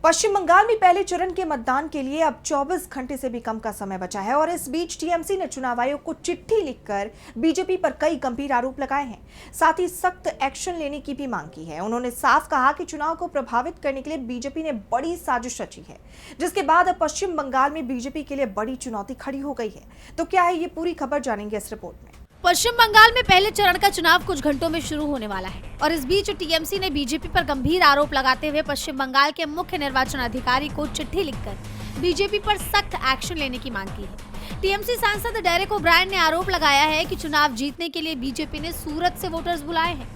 पश्चिम बंगाल में पहले चरण के मतदान के लिए अब 24 घंटे से भी कम का समय बचा है और इस बीच टीएमसी ने चुनाव आयोग को चिट्ठी लिखकर बीजेपी पर कई गंभीर आरोप लगाए हैं। साथ ही सख्त एक्शन लेने की भी मांग की है। उन्होंने साफ कहा कि चुनाव को प्रभावित करने के लिए बीजेपी ने बड़ी साजिश रची है, जिसके बाद अब पश्चिम बंगाल में बीजेपी के लिए बड़ी चुनौती खड़ी हो गई है। तो क्या है ये पूरी खबर, जानेंगे इस रिपोर्ट में। पश्चिम बंगाल में पहले चरण का चुनाव कुछ घंटों में शुरू होने वाला है और इस बीच टीएमसी ने बीजेपी पर गंभीर आरोप लगाते हुए पश्चिम बंगाल के मुख्य निर्वाचन अधिकारी को चिट्ठी लिखकर बीजेपी पर सख्त एक्शन लेने की मांग की है। टीएमसी सांसद डेरेक ओब्रायन ने आरोप लगाया है कि चुनाव जीतने के लिए बीजेपी ने सूरत से वोटर्स बुलाए हैं।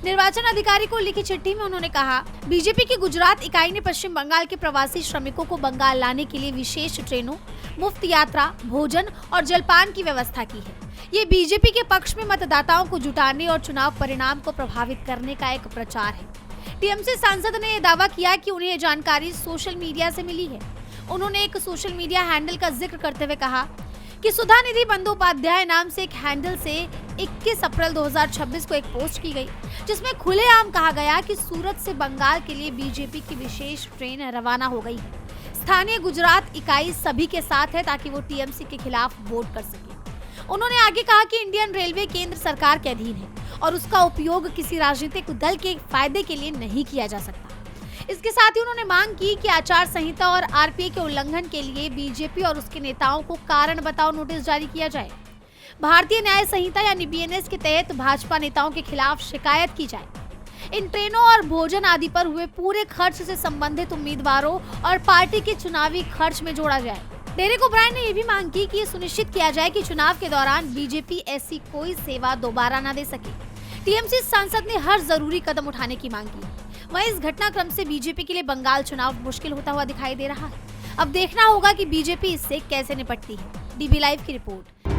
निर्वाचन अधिकारी को लिखी चिट्ठी में उन्होंने कहा, बीजेपी की गुजरात इकाई ने पश्चिम बंगाल के प्रवासी श्रमिकों को बंगाल लाने के लिए विशेष ट्रेनों, मुफ्त यात्रा, भोजन और जलपान की व्यवस्था की है। ये बीजेपी के पक्ष में मतदाताओं को जुटाने और चुनाव परिणाम को प्रभावित करने का एक प्रचार है। टीएमसी सांसद ने यह दावा किया कि उन्हें ये जानकारी सोशल मीडिया से मिली है। उन्होंने एक सोशल मीडिया हैंडल का जिक्र करते हुए कहा कि सुधा निधि बंदोपाध्याय नाम से एक हैंडल से 21 अप्रैल 2026 को एक पोस्ट की गई, जिसमें खुलेआम कहा गया कि सूरत से बंगाल के लिए बीजेपी की विशेष ट्रेन रवाना हो गई है। स्थानीय गुजरात इकाई सभी के साथ है ताकि वो टीएमसी के खिलाफ वोट कर सके। उन्होंने आगे कहा कि इंडियन रेलवे केंद्र सरकार के अधीन है और उसका उपयोग किसी राजनीतिक दल के फायदे के लिए नहीं किया जा सकता। इसके साथ ही उन्होंने मांग की कि आचार संहिता और आरपीए के उल्लंघन के लिए बीजेपी और उसके नेताओं को कारण बताओ नोटिस जारी किया जाए। भारतीय न्याय संहिता यानी बीएनएस के तहत भाजपा नेताओं के खिलाफ शिकायत की जाए। इन ट्रेनों और भोजन आदि पर हुए पूरे खर्च से संबंधित उम्मीदवारों और पार्टी के चुनावी खर्च में जोड़ा जाए। डेरेक ओब्रायन ने यह भी मांग की कि ये सुनिश्चित किया जाए कि चुनाव के दौरान बीजेपी ऐसी कोई सेवा दोबारा न दे सके। टीएमसी सांसद ने हर जरूरी कदम उठाने की मांग की। वहीं इस घटनाक्रम से बीजेपी के लिए बंगाल चुनाव मुश्किल होता हुआ दिखाई दे रहा है। अब देखना होगा कि बीजेपी इससे कैसे निपटती है। डीबी लाइव की रिपोर्ट।